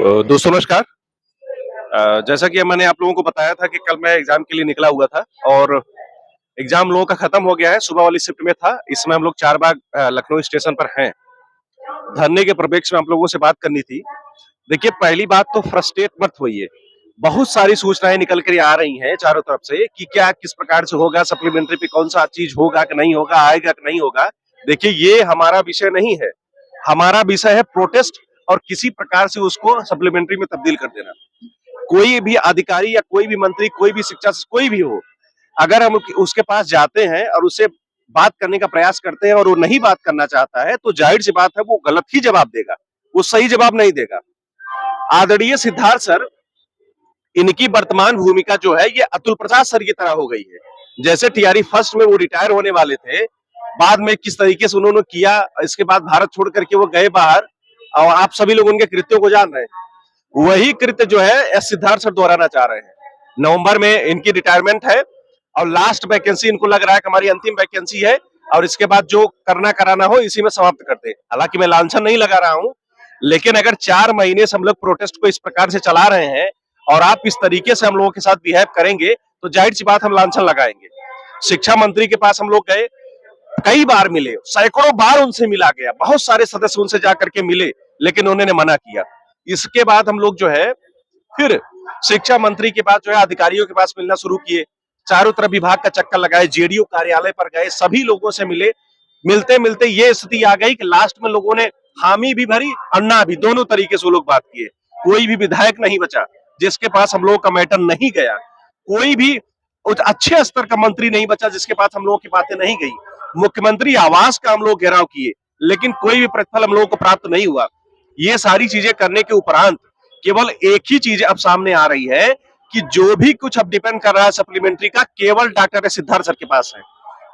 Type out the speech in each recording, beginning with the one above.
दोस्तों नमस्कार। जैसा कि मैंने आप लोगों को बताया था कि कल मैं एग्जाम के लिए निकला हुआ था और एग्जाम लोगों का खत्म हो गया है। सुबह वाली शिफ्ट में था। इस समय हम लोग चारबाग लखनऊ स्टेशन पर हैं। धरने के परिप्रेक्ष्य में आप लोगों से बात करनी थी। देखिए, पहली बात तो फ्रस्ट्रेट मत होइए। बहुत सारी सूचनाएं निकल कर आ रही हैं चारों तरफ से कि क्या किस प्रकार से होगा, सप्लीमेंट्री पे कौन सा चीज होगा कि नहीं होगा, आएगा कि नहीं होगा। देखिए, ये हमारा विषय नहीं है। हमारा विषय है प्रोटेस्ट और किसी प्रकार से उसको सप्लीमेंट्री में तब्दील कर देना। कोई भी अधिकारी या कोई भी मंत्री, कोई भी शिक्षा कोई भी हो, अगर हम उसके पास जाते हैं और उससे बात करने का प्रयास करते हैं और वो नहीं बात करना चाहता है, तो जाहिर सी बात है वो गलत ही जवाब देगा, वो सही जवाब नहीं देगा। आदरणीय सिद्धार्थ सर, इनकी वर्तमान भूमिका जो है ये अतुल प्रसाद सर की तरह हो गई है। जैसे टीआरई फर्स्ट में वो रिटायर होने वाले थे, बाद में किस तरीके से उन्होंने किया, इसके बाद भारत छोड़ करके वो गए बाहर, और आप सभी लोग उनके कृत्यों को जान रहे हैं। वही कृत्य जो है एस सिद्धार्थ सर दोहराना चाह रहे हैं। नवंबर में इनकी रिटायरमेंट है और लास्ट वैकेंसी इनको लग रहा है कि हमारी अंतिम वैकेंसी है, और इसके बाद जो करना कराना हो इसी में समाप्त करते हैं। हालांकि मैं लांछन नहीं लगा रहा हूं, लेकिन अगर 4 महीने से हम लोग प्रोटेस्ट को इस प्रकार से चला रहे हैं और आप इस तरीके से हम लोगों के साथ बिहेव करेंगे, तो जाहिर सी बात हम लांछन लगाएंगे। शिक्षा मंत्री के पास हम लोग गए, कई बार मिले, सैकड़ों बार उनसे मिला गया, बहुत सारे सदस्य उनसे जाकर के मिले, लेकिन उन्होंने मना किया। इसके बाद हम लोग जो है फिर शिक्षा मंत्री के पास जो है अधिकारियों के पास मिलना शुरू किए, चारों तरफ विभाग का चक्कर लगाए, जेडीयू कार्यालय पर गए, सभी लोगों से मिले। मिलते मिलते ये स्थिति आ गई कि लास्ट में लोगों ने हामी भी भरी और ना भी, दोनों तरीके से वो लोग बात किए। कोई भी विधायक नहीं बचा जिसके पास हम लोगों का मैटर नहीं गया, कोई भी अच्छे स्तर का मंत्री नहीं बचा जिसके पास हम लोगों की बातें नहीं गई। मुख्यमंत्री आवास का हम लोग घेराव किए, लेकिन कोई भी प्रतिफल हम लोगों को प्राप्त नहीं हुआ। ये सारी चीजें करने के उपरांत केवल एक ही चीज अब सामने आ रही है कि जो भी कुछ अब डिपेंड कर रहा है सप्लीमेंट्री का, केवल डॉक्टर सिद्धार्थ सर के पास है।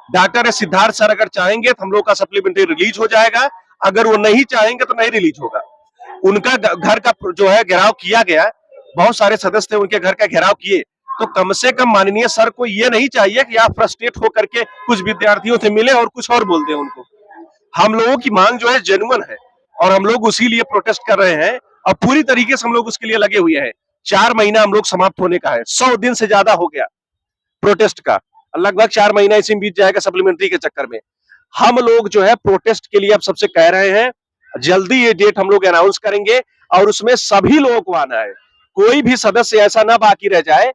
डॉक्टर सिद्धार्थ सर अगर चाहेंगे तो हम लोग का सप्लीमेंट्री रिलीज हो जाएगा, अगर वो नहीं चाहेंगे तो नहीं रिलीज होगा। उनका घर का जो है घेराव किया गया, बहुत सारे सदस्य थे उनके घर का घेराव किए, तो कम से कम माननीय सर को ये नहीं चाहिए कि आप फ्रस्ट्रेट होकर के कुछ विद्यार्थियों से मिले और कुछ और बोल दें उनको। हम लोगों की मांग जो है जेन्युइन है और हम लोग उसी लिए प्रोटेस्ट कर रहे हैं और पूरी तरीके से हम लोग उसके लिए लगे हुए हैं। 4 महीना हम लोग समाप्त होने का है, 100 दिन से ज्यादा हो गया प्रोटेस्ट का, लगभग 4 महीना इसी में बीत जाएगा सप्लीमेंट्री के चक्कर में। हम लोग जो है प्रोटेस्ट के लिए अब सबसे कह रहे हैं, जल्दी ये डेट हम लोग अनाउंस करेंगे और उसमें सभी लोगों को आना है। कोई भी सदस्य ऐसा ना बाकी रह जाए।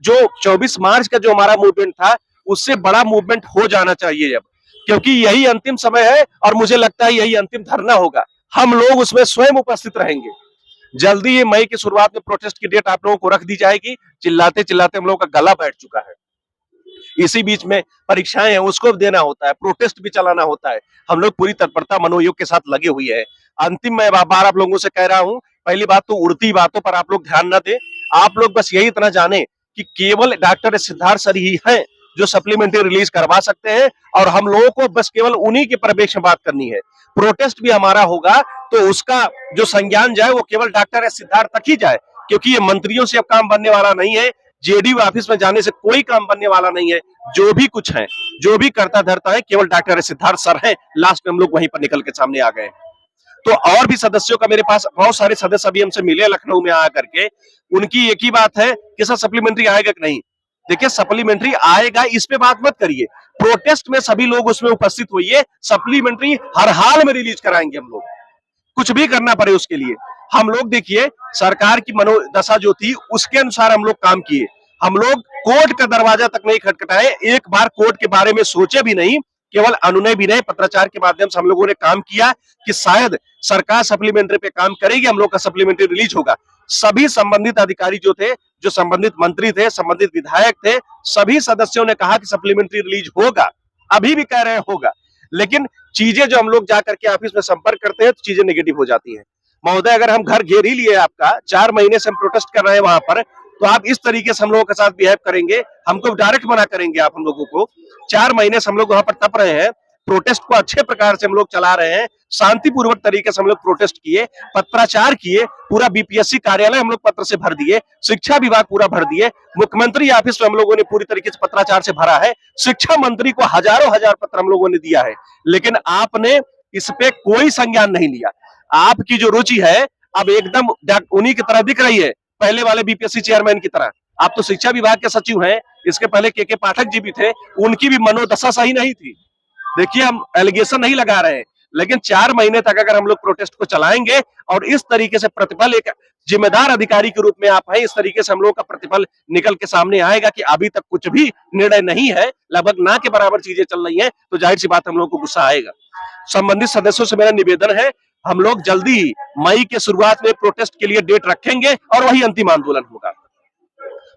जो 24 मार्च का जो हमारा मूवमेंट था, उससे बड़ा मूवमेंट हो जाना चाहिए अब, क्योंकि यही अंतिम समय है और मुझे लगता है यही अंतिम धरना होगा। हम लोग उसमें स्वयं उपस्थित रहेंगे। जल्दी ये मई की शुरुआत में प्रोटेस्ट की डेट आप लोगों को रख दी जाएगी। चिल्लाते चिल्लाते हम लोगों का गला बैठ चुका है। इसी बीच में परीक्षाएं हैं, उसको भी देना होता है, प्रोटेस्ट भी चलाना होता है। हम लोग पूरी तत्परता मनोयोग के साथ लगे हुए हैं। अंतिम मैं बार आप लोगों से कह रहा हूं, पहली बात तो उड़ती बातों पर आप लोग ध्यान न दें। आप लोग बस यही इतना जाने कि केवल डॉक्टर सिद्धार्थ सर ही हैं जो सप्लीमेंट्री रिलीज करवा सकते हैं, और हम लोगों को बस केवल उन्हीं के परिप्रेक्ष्य में बात करनी है। प्रोटेस्ट भी हमारा होगा तो उसका जो संज्ञान जाए वो केवल डॉक्टर सिद्धार्थ तक ही जाए, क्योंकि ये मंत्रियों से अब काम बनने वाला नहीं है, जेडीयू ऑफिस में जाने से कोई काम बनने वाला नहीं है। जो भी कुछ है, जो भी करता धरता है, केवल डॉक्टर सिद्धार्थ सर है। लास्ट में हम लोग वहीं पर निकल के सामने आ गए। तो और भी सदस्यों का, मेरे पास बहुत सारे सदस्य अभी हमसे मिले लखनऊ में आ करके, उनकी एक ही बात है कि सर सप्लीमेंट्री आएगा कि नहीं। देखिए, सप्लीमेंट्री आएगा, इस पे बात मत करिए। प्रोटेस्ट में सभी लोग उसमें उपस्थित होइए। सप्लीमेंट्री हर हाल में रिलीज कराएंगे हम लोग, कुछ भी करना पड़े उसके लिए। हम लोग देखिए, सरकार की मनोदशा जो थी उसके अनुसार हम लोग काम किए। हम लोग कोर्ट का दरवाजा तक नहीं खटखटाए, एक बार कोर्ट के बारे में सोचे भी नहीं, केवल अनुनय विनय पत्राचार के माध्यम से हम लोगों ने काम किया कि शायद सरकार सप्लीमेंट्री पे काम करेगी, हम लोग का सप्लीमेंट्री रिलीज होगा। सभी संबंधित अधिकारी जो थे, जो संबंधित मंत्री थे, संबंधित विधायक थे, सभी सदस्यों ने कहा कि सप्लीमेंट्री रिलीज होगा। अभी भी कह रहे हैं होगा, लेकिन चीजें जो हम लोग जाकर के ऑफिस में संपर्क करते हैं तो चीजें नेगेटिव हो जाती हैं। महोदय, अगर हम घर घेर ही लिए आपका, 4 महीने से हम प्रोटेस्ट कर रहे हैं वहां पर, तो आप इस तरीके से हम लोगों के साथ बिहेव करेंगे, हमको डायरेक्ट मना करेंगे आप हम लोगों को। 4 महीने से हम लोग वहां पर तप रहे हैं, प्रोटेस्ट को अच्छे प्रकार से हम लोग चला रहे हैं, शांतिपूर्वक तरीके से हम लोग प्रोटेस्ट किए, पत्राचार किए, पूरा बीपीएससी कार्यालय हम लोग पत्र से भर दिए, शिक्षा विभाग पूरा भर दिए, मुख्यमंत्री ऑफिस में हम लोगों ने पूरी तरीके से पत्राचार से भरा है, शिक्षा मंत्री को हजारों हजार पत्र हम लोगों ने दिया है, लेकिन आपने इस पे कोई संज्ञान नहीं लिया। आपकी जो रुचि है, अब एकदम उन्हीं की तरह दिख रही है, पहले वाले बीपीएससी चेयरमैन की तरह। आप तो शिक्षा विभाग के सचिव हैं, इसके पहले के पाठक जी भी थे, उनकी भी मनोदशा सही नहीं थी। देखिए, हम एलिगेशन नहीं लगा रहे हैं, लेकिन 4 महीने तक अगर हम लोग प्रोटेस्ट को चलाएंगे और इस तरीके से प्रतिफल, एक जिम्मेदार अधिकारी के रूप में आप हैं, इस तरीके से हम लोगों का प्रतिफल निकल के सामने आएगा कि अभी तक कुछ भी निर्णय नहीं है, लगभग ना के बराबर चीजें चल रही हैं, तो जाहिर सी बात हम लोगों को गुस्सा आएगा। संबंधित सदस्यों से मेरा निवेदन है, हम लोग जल्दी ही मई के शुरुआत में प्रोटेस्ट के लिए डेट रखेंगे और वही अंतिम आंदोलन होगा।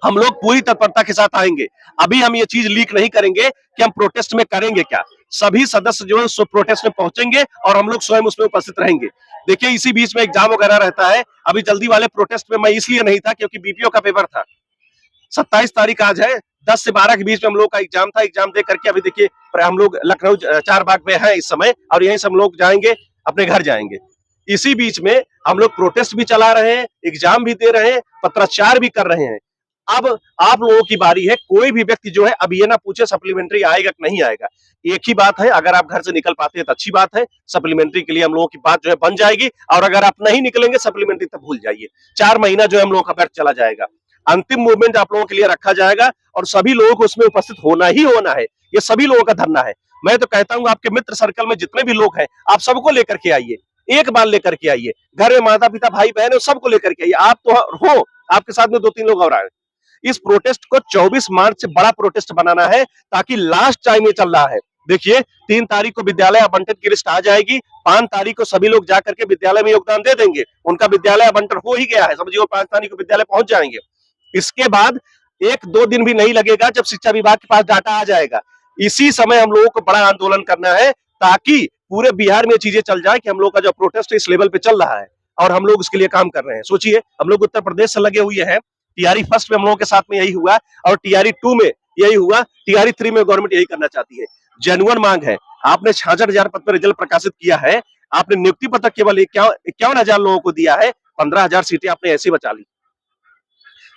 हम लोग पूरी तत्परता के साथ आएंगे। अभी हम ये चीज लीक नहीं करेंगे कि हम प्रोटेस्ट में करेंगे क्या। सभी सदस्य जो है प्रोटेस्ट में पहुंचेंगे और हम लोग स्वयं उसमें उपस्थित रहेंगे। देखिए, इसी बीच में एग्जाम वगैरह रहता है। अभी जल्दी वाले प्रोटेस्ट में मैं इसलिए नहीं था क्योंकि बीपीओ का पेपर था। 27 तारीख आज है, 10 से 12 के बीच में हम लोग का एग्जाम था। एग्जाम दे करके अभी देखिए हम लोग लखनऊ चारबाग में हैं इस समय, और यहीं से हम लोग जाएंगे, अपने घर जाएंगे। इसी बीच में हम लोग प्रोटेस्ट भी चला रहे हैं, एग्जाम भी दे रहे हैं, पत्राचार भी कर रहे हैं। अब आप लोगों की बारी है। कोई भी व्यक्ति जो है अब ये ना पूछे सप्लीमेंट्री आएगा कि नहीं आएगा। एक ही बात है, अगर आप घर से निकल पाते हैं तो अच्छी बात है, सप्लीमेंट्री के लिए हम लोगों की बात जो है बन जाएगी। और अगर आप नहीं निकलेंगे सप्लीमेंट्री तो भूल जाइए, 4 महीना जो है हम लोगों का व्यर्थ चला जाएगा। अंतिम मूवमेंट आप लोगों के लिए रखा जाएगा और सभी लोगों को उसमें उपस्थित होना ही होना है। ये सभी लोगों का धरना है। मैं तो कहता हूं आपके मित्र सर्कल में जितने भी लोग हैं, आप सबको लेकर के आइए, एक बार लेकर के आइए। घर में माता पिता भाई बहन सबको लेकर के आइए। आप तो हो, आपके साथ में 2-3 लोग और आए। इस प्रोटेस्ट को 24 मार्च से बड़ा प्रोटेस्ट बनाना है, ताकि लास्ट टाइम ये चल रहा है। देखिए, 3 तारीख को विद्यालय आवंटन की लिस्ट आ जाएगी, 5 तारीख को सभी लोग जाकर के विद्यालय में योगदान दे देंगे। उनका विद्यालय आवंटन हो ही गया है, समझिए 5 तारीख को विद्यालय पहुंच जाएंगे। इसके बाद 1-2 दिन भी नहीं लगेगा जब शिक्षा विभाग के पास डाटा आ जाएगा। इसी समय हम लोगों को बड़ा आंदोलन करना है, ताकि पूरे बिहार में चीजें चल जाए कि हम लोग का जो प्रोटेस्ट इस लेवल पे चल रहा है और हम लोग उसके लिए काम कर रहे हैं। सोचिए, हम लोग उत्तर प्रदेश से लगे हुए हैं। टीआरई फर्स्ट में हम लोगों के साथ में यही हुआ और टीआरई 2 में यही हुआ, टीआरई 3 में गवर्नमेंट यही करना चाहती है। जेन्युइन मांग है। आपने 66,000 पद पर रिजल्ट प्रकाशित किया है, आपने नियुक्ति पत्र केवल 51,000 लोगों को दिया है, 15,000 सीटें आपने ऐसे बचा ली,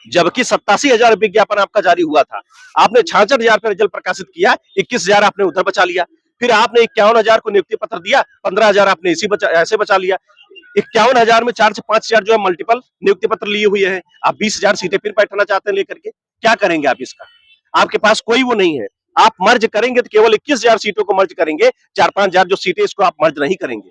जबकि 87,000 विज्ञापन आपका जारी हुआ था। आपने 66,000 पर रिजल्ट प्रकाशित किया, 21,000 आपने उधर बचा लिया। फिर आपने 51,000 को नियुक्ति पत्र दिया, 15,000 आपने ऐसे बचा लिया। 51,000 में 4 से 5,000 जो है मल्टीपल नियुक्ति पत्र लिए हुए हैं। आप 20,000 सीटें फिर बैठाना चाहते हैं लेकर के, क्या करेंगे आप इसका? आपके पास कोई वो नहीं है। आप मर्ज करेंगे तो केवल 21,000 सीटों को मर्ज करेंगे, 4-5,000 जो सीटें इसको आप मर्ज नहीं करेंगे।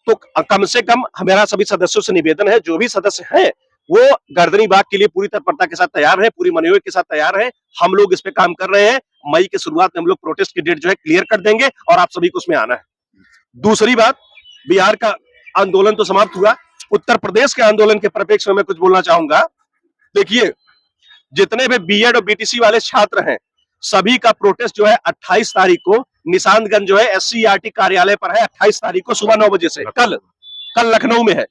तो कम से कम हमारा सभी सदस्यों से निवेदन है, जो भी सदस्य हैं वो गर्दनी बाग के लिए पूरी तत्परता के साथ तैयार है, पूरी मनोयोग के साथ तैयार है। हम लोग इस पे काम कर रहे हैं। मई की शुरुआत में हम लोग प्रोटेस्ट की डेट जो है क्लियर कर देंगे और आप सभी को उसमें आना है। दूसरी बात, बिहार का आंदोलन तो समाप्त हुआ, उत्तर प्रदेश के आंदोलन के परिप्रेक्ष्य में मैं कुछ बोलना चाहूंगा। देखिए, जितने भी बीएड और बीटीसी वाले छात्र हैं, सभी का प्रोटेस्ट जो है 28 तारीख को निशांतगंज जो है एससीईआरटी कार्यालय पर है। 28 तारीख को सुबह 9 बजे से कल लखनऊ में है।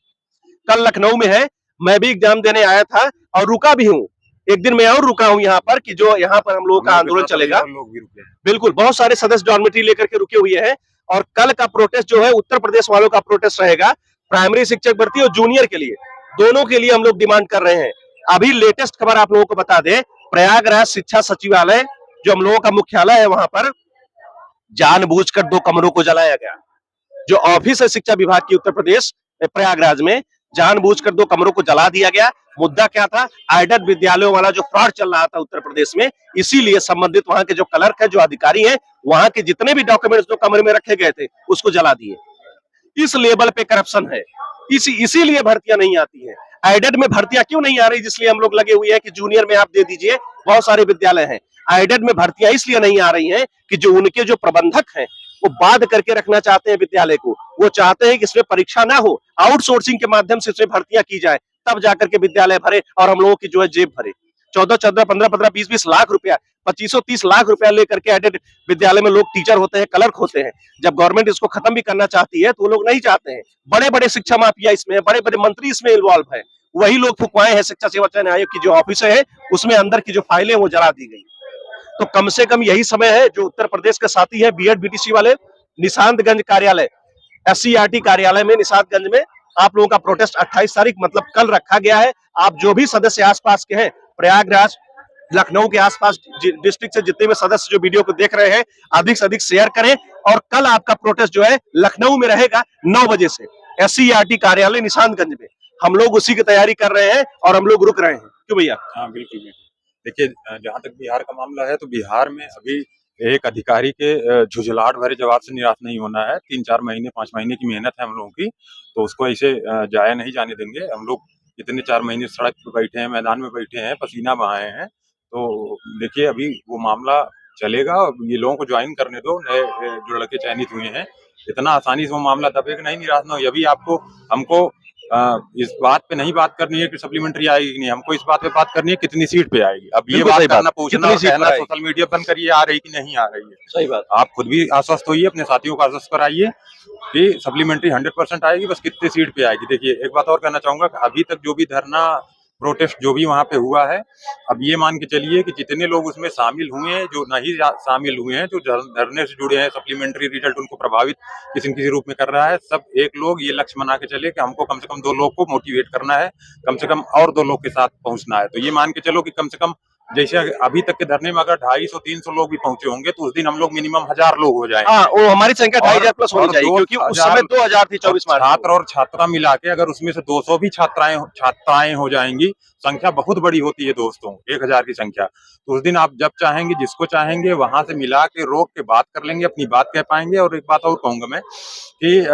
कल लखनऊ में है। मैं भी एग्जाम देने आया था और रुका भी हूँ। एक दिन मैं और रुका हूँ यहाँ पर, कि जो यहाँ पर हम लोगों का आंदोलन चलेगा। बिल्कुल, बहुत सारे सदस्य डॉर्मेटरी लेकर के रुके हुए हैं। और कल का प्रोटेस्ट जो है उत्तर प्रदेश वालों का प्रोटेस्ट रहेगा, प्राइमरी शिक्षक भर्ती और जूनियर के लिए, दोनों के लिए हम लोग डिमांड कर रहे हैं। अभी लेटेस्ट खबर आप लोगों को बता दें, प्रयागराज शिक्षा सचिवालय जो हम लोगों का मुख्यालय है, वहां पर जानबूझकर 2 कमरों को जलाया गया। जो ऑफिस है शिक्षा विभाग की उत्तर प्रदेश प्रयागराज में, जानबूझकर 2 कमरों को जला दिया गया। मुद्दा क्या था? एडेड विद्यालयों वाला जो फ्रॉड चल रहा था उत्तर प्रदेश में, इसीलिए संबंधित वहां के जो क्लर्क है, जो अधिकारी हैं, वहां के जितने भी डॉक्यूमेंट्स जो कमरे में रखे गए थे उसको जला दिए। इस लेवल पे करप्शन है, इसीलिए भर्तियां नहीं आती है। एडेड में भर्तियां क्यों नहीं आ रही? जिसलिए हम लोग लगे हुए हैं कि जूनियर में आप दे दीजिए, बहुत सारे विद्यालय हैं। एडेड में भर्तियां इसलिए नहीं आ रही हैं कि जो उनके जो प्रबंधक हैं वो बाध करके रखना चाहते हैं विद्यालय को। वो चाहते हैं कि इसमें परीक्षा ना हो, आउटसोर्सिंग के माध्यम से इसमें भर्तियां की जाए, तब जाकर के विद्यालय भरे और हम लोगों की जो है जेब भरे। 14-14, 15-15, 20-20 लाख रुपया, 25-30 लाख रुपया लेकर के एडेड विद्यालय में लोग टीचर होते हैं, क्लर्क होते हैं। जब गवर्नमेंट इसको खत्म भी करना चाहती है तो वो लोग नहीं चाहते हैं। बड़े बड़े शिक्षा माफिया इसमें, बड़े बड़े मंत्री इसमें इन्वॉल्व है। वही लोग फुकवाए हैं। शिक्षा सेवा चयन आयोग की जो ऑफिस है उसमें अंदर की जो फाइलें वो जला दी गई। तो कम से कम यही समय है, जो उत्तर प्रदेश के साथी है बीएड बीटीसी वाले, निशांतगंज कार्यालय, एससीईआरटी कार्यालय में निशांतगंज में आप लोगों का प्रोटेस्ट 28 तारीख मतलब कल रखा गया है। आप जो भी सदस्य आसपास के हैं, प्रयागराज, लखनऊ के आसपास डिस्ट्रिक्ट से जितने भी सदस्य जो वीडियो को देख रहे हैं, अधिक से अधिक शेयर करें। और कल आपका प्रोटेस्ट जो है लखनऊ में रहेगा 9 बजे से, एससीईआरटी कार्यालय निशांतगंज में। हम लोग उसी की तैयारी कर रहे हैं और हम लोग रुक रहे हैं। क्यों भैया? हाँ बिल्कुल बिल्कुल। देखिए जहाँ तक बिहार का मामला है तो बिहार में अभी एक अधिकारी के झुझलाहट भरे जवाब से निराश नहीं होना है। 3-4 महीने 5 महीने की मेहनत है हम लोगों की, तो उसको ऐसे जाया नहीं जाने देंगे। हम लोग इतने 4 महीने सड़क पे बैठे हैं, मैदान में बैठे हैं, पसीना बहाए हैं। तो देखिए अभी वो मामला चलेगा। ये लोगों को ज्वाइन करने दो, नए जो लड़के चयनित हुए हैं। इतना आसानी से वो मामला दबेगा नहीं, निराश ना हो। अभी आपको हमको इस बात पे नहीं बात करनी है कि सप्लीमेंट्री आएगी कि नहीं, हमको इस बात पे बात करनी है कितनी सीट पे आएगी। अब ये बात करना, पूछना और कहना सोशल मीडिया बंद करिए आ रही कि नहीं आ रही है। सही बात। आप खुद भी आश्वस्त होइए, अपने साथियों को आश्वस्त कराइए कि सप्लीमेंट्री 100% आएगी, बस कितनी सीट पे आएगी। देखिए एक बात और कहना चाहूंगा कि अभी तक जो भी धरना प्रोटेस्ट जो भी वहां पे हुआ है, अब ये मान के चलिए कि जितने लोग उसमें शामिल हुए हैं, जो नहीं शामिल हुए हैं, जो धरने से जुड़े हैं, सप्लीमेंट्री रिजल्ट उनको प्रभावित किसी न किसी रूप में कर रहा है, सब एक लोग ये लक्ष्य बना के चले कि हमको कम से कम 2 लोग को मोटिवेट करना है, कम से कम और 2 लोग के साथ पहुंचना है। तो ये मान के चलो कि कम से कम जैसे अभी तक के धरने में अगर 250-300 लोग भी पहुंचे होंगे, तो उस दिन हम लोग मिनिमम 1000 लोग हो जाएंगे। हाँ, वो हमारी संख्या 2500 प्लस होनी चाहिए, क्योंकि उस समय 2000 थी 24 मार्च। छात्र और छात्रा मिला के अगर उसमें से 200 भी छात्राएं हो जाएंगी, संख्या बहुत बड़ी होती है दोस्तों, 1000 की संख्या। तो उस दिन आप जब चाहेंगे, जिसको चाहेंगे वहां से मिला के रोक के बात कर लेंगे, अपनी बात कह पाएंगे। और एक बात और कहूंगा मैं कि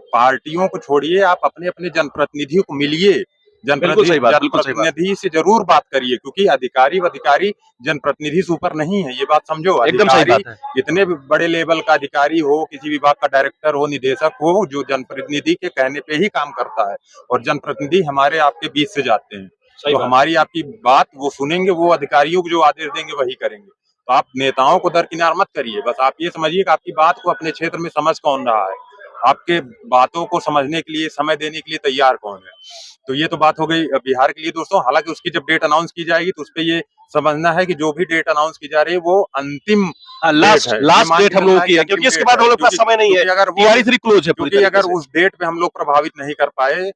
पार्टियों को छोड़िए, आप अपने अपने जनप्रतिनिधियों को मिलिए, जनप्रतिनिधि से जरूर बात करिए, क्योंकि अधिकारी जनप्रतिनिधि से ऊपर नहीं है, ये बात समझो। एकदम सही बात है। इतने बड़े लेवल का अधिकारी हो, किसी विभाग का डायरेक्टर हो, निदेशक हो, जो जनप्रतिनिधि के कहने पे ही काम करता है, और जनप्रतिनिधि हमारे आपके बीच से जाते हैं। तो हमारी आपकी बात वो सुनेंगे, वो अधिकारियों को जो आदेश देंगे वही करेंगे। तो आप नेताओं को दरकिनार मत करिए, बस आप ये समझिए कि आपकी बात को अपने क्षेत्र में समझ कौन रहा है, आपके बातों को समझने के लिए, समय देने के लिए तैयार कौन है। तो ये तो बात हो गई बिहार के लिए दोस्तों। हालांकि उसकी जब डेट अनाउंस की जाएगी तो उस पे ये समझना है कि जो भी डेट अनाउंस की जा रही है वो अंतिम लास्ट डेट हम लोगों की है, क्योंकि इसके बाद हम लोग का समय नहीं है, अगर तिहाड़ी 3 क्लोज है पूरी तरीके से। अगर उस डेट पे हम लोग प्रभावित नहीं कर पाए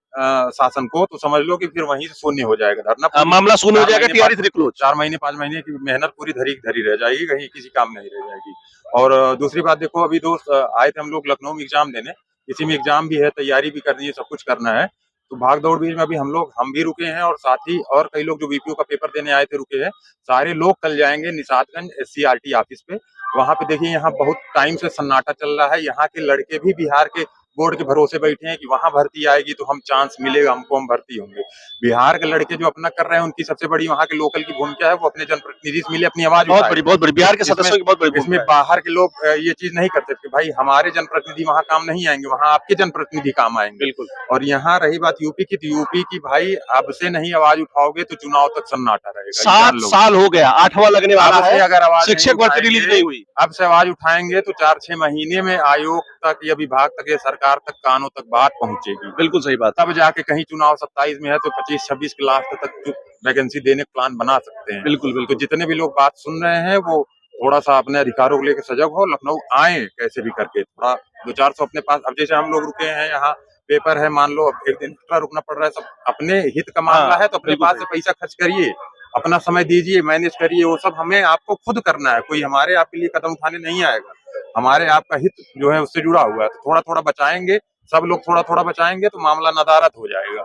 शासन को, तो समझ लो कि फिर वहीं से शून्य हो जाएगा धरना, मामला शून्य हो जाएगा। तिहाड़ी 3 क्लोज, 4 महीने 5 महीने की मेहनत पूरी धरी रह जाएगी, कहीं किसी काम नहीं रह जाएगी। और दूसरी बात देखो, अभी दोस्त आए थे हम लोग लखनऊ में एग्जाम देने, इसी में एग्जाम भी है, तैयारी भी करनी है, सब कुछ करना है। तो भाग दौड़ बीच में अभी हम भी रुके हैं, और साथ ही और कई लोग जो बीपीओ का पेपर देने आए थे रुके हैं। सारे लोग कल जाएंगे निशातगंज SCRT ऑफिस पे। वहां पे देखिए यहाँ बहुत टाइम से सन्नाटा चल रहा है। यहाँ के लड़के भी बिहार के बोर्ड के भरोसे बैठे हैं कि वहां भर्ती आएगी तो हम चांस मिलेगा हमको, हम भर्ती होंगे। बिहार के लड़के जो अपना कर रहे हैं, उनकी सबसे बड़ी वहाँ के लोकल की भूमिका है, वो अपने जनप्रतिनिधि से मिले, अपनी आवाज उठाए। बहुत बड़ी बिहार के सदस्यों की बहुत बड़ी इसमें बाहर के लोग ये चीज नहीं करते कि भाई हमारे जनप्रतिनिधि वहाँ काम नहीं आएंगे, वहाँ आपके जनप्रतिनिधि काम आएंगे। बिल्कुल। और यहाँ रही बात यूपी की, तो यूपी की भाई अब से नहीं आवाज उठाओगे तो चुनाव तक सन्नाटा रहेगा। 7 साल हो गया, 8वां लगने वाला है, अगर आवाज शिक्षक भर्ती रिलीज नहीं हुई। अब से आवाज उठाएंगे तो 4-6 महीने में आयोग तक या विभाग तक या सरकार तक, कानों तक बात पहुंचेगी। बिल्कुल सही बात। तब जाके कहीं चुनाव 27 में है तो 25-26 के लास्ट तक वैकेंसी देने का प्लान बना सकते हैं। बिल्कुल बिल्कुल। तो जितने भी लोग बात सुन रहे हैं वो थोड़ा सा अपने अधिकारों को लेकर सजग हो, लखनऊ आए कैसे भी करके, थोड़ा 200-400 अपने पास। अब जैसे हम लोग रुके हैं यहाँ, पेपर है, मान लो अब एक दिन एक्स्ट्रा रुकना पड़ रहा है, सब अपने हित का मामला है, तो अपने पास से पैसा खर्च करिए, अपना समय दीजिए, मैनेज करिए, वो सब हमें आपको खुद करना है। कोई हमारे आपके लिए कदम उठाने नहीं आएगा, हमारे आपका हित जो है उससे जुड़ा हुआ है। तो थोड़ा थोड़ा बचाएंगे, सब लोग थोड़ा थोड़ा बचाएंगे तो मामला नदारद हो जाएगा।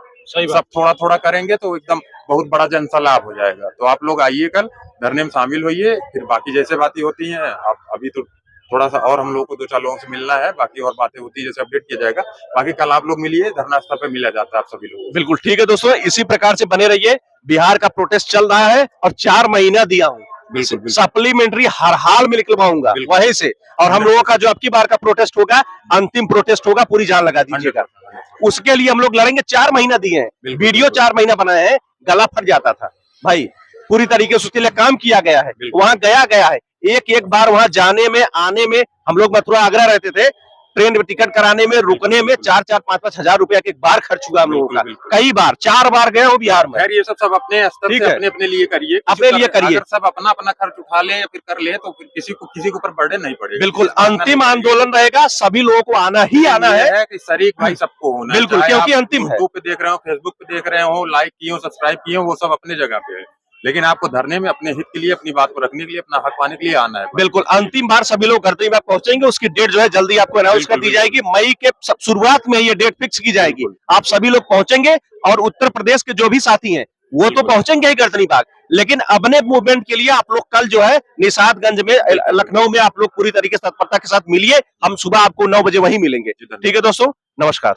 सब थोड़ा थोड़ा करेंगे तो एकदम बहुत बड़ा जन सलाह हो जाएगा। तो आप लोग आइए, कल धरने में शामिल होइए, फिर बाकी जैसे बातें होती हैं, आप अभी तो थोड़ा सा और हम लोग को 2-4 लोगों से मिलना है, बाकी और बातें होती है जैसे अपडेट किया जाएगा। बाकी कल आप लोग मिलिए, धरना स्थल पे मिला जाता है आप सभी लोग। बिल्कुल ठीक है दोस्तों, इसी प्रकार से बने रहिए। बिहार का प्रोटेस्ट चल रहा है और 4 महीना दिया हूँ, सप्लीमेंट्री हर हाल में निकलवाऊंगा वहीं से। और हम लोगों का जो अब की बार का प्रोटेस्ट होगा, अंतिम प्रोटेस्ट होगा, पूरी जान लगा दीजिएगा। उसके लिए हम लोग लड़ेंगे। 4 महीना दिए हैं, वीडियो 4 महीना बनाए हैं, गला फट जाता था भाई, पूरी तरीके से उसके लिए काम किया गया है। वहां गया है, एक बार वहां जाने में, आने में, हम लोग मथुरा आगरा रहते थे, ट्रेन में टिकट कराने में, रुकने में 4-4, 5-5 हजार रुपया एक बार खर्च हुआ हम लोगों का। कई बार, 4 बार गए हो बिहार में। ये सब अपने स्तर से अपने लिए करिए, अपने लिए करिए। अगर सब अपना खर्च उठा ले या फिर कर ले तो फिर किसी के ऊपर बर्डन नहीं पड़ेगा। बिल्कुल, अंतिम आंदोलन रहेगा, सभी लोगों को आना ही आना है कि शरीक भाई सबको होना है। बिल्कुल, क्योंकि अंतिम है। यूट्यूब पे देख रहे हो, फेसबुक पे देख रहे हो, लाइक किए हो, सब्सक्राइब किए हो, वो सब अपने जगह पे है। लेकिन आपको धरने में अपने हित के लिए, अपनी बात को रखने के लिए, अपना हक पाने के लिए आना है। बिल्कुल अंतिम बार सभी लोग अंतिम बार पहुंचेंगे, उसकी डेट जो है जल्दी आपको अनाउंस कर बिल्कुल, दी जाएगी। मई के शुरुआत में ये डेट फिक्स की जाएगी। बिल्कुल। आप सभी लोग पहुंचेंगे और उत्तर प्रदेश के जो भी साथी हैं वो तो बिल्कुल। पहुंचेंगे ही गर्दनी बाग, लेकिन अपने मूवमेंट के लिए आप लोग कल जो है निषादगंज में लखनऊ में आप लोग पूरी तरीके से तत्परता के साथ मिलिए। हम सुबह आपको 9 बजे वहीं मिलेंगे। जी, धन्यवाद। ठीक है दोस्तों, नमस्कार।